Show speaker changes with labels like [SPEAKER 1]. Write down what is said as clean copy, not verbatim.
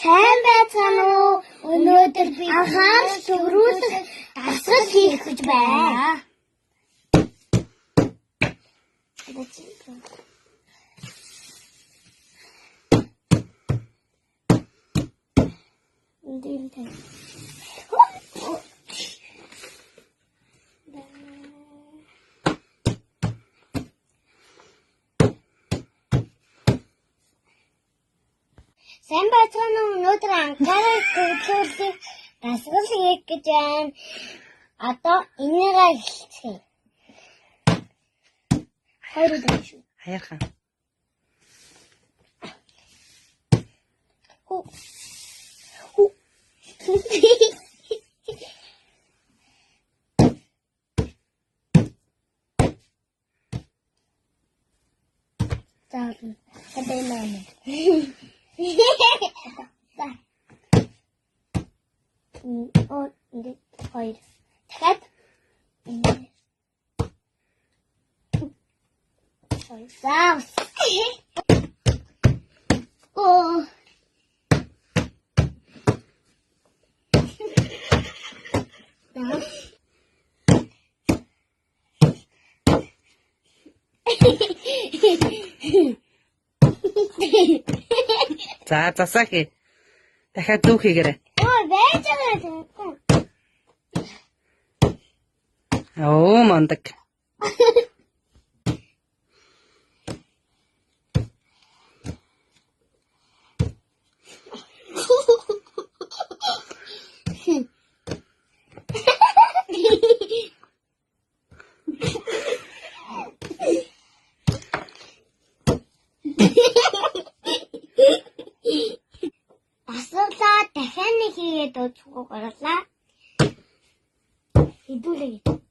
[SPEAKER 1] Сайн байцгаана уу? Өнөөдөр би анхаарал төвлөрүүлэх дасгал хийх гэж байна. Сайн байцгаана уу? Өнөөдөр анхаарал төвлөрүүлэх дасгал хийх гэж байна. Одоо энийгээ эхэлцгээе. Хоёр удаа шүү.
[SPEAKER 2] Хаяархан.
[SPEAKER 1] Заавал хэдэнэ. Нэг хоёр. Дахиад. Заавал. Оо.
[SPEAKER 2] За засааки. Дахиад дүүх хийгээрэй.
[SPEAKER 1] Оо, байж байгаа.
[SPEAKER 2] Оо, мондөг.
[SPEAKER 1] Асуулаа дахиад нэг хийгээд дуусгах гарлаа. Хэдүүлээ.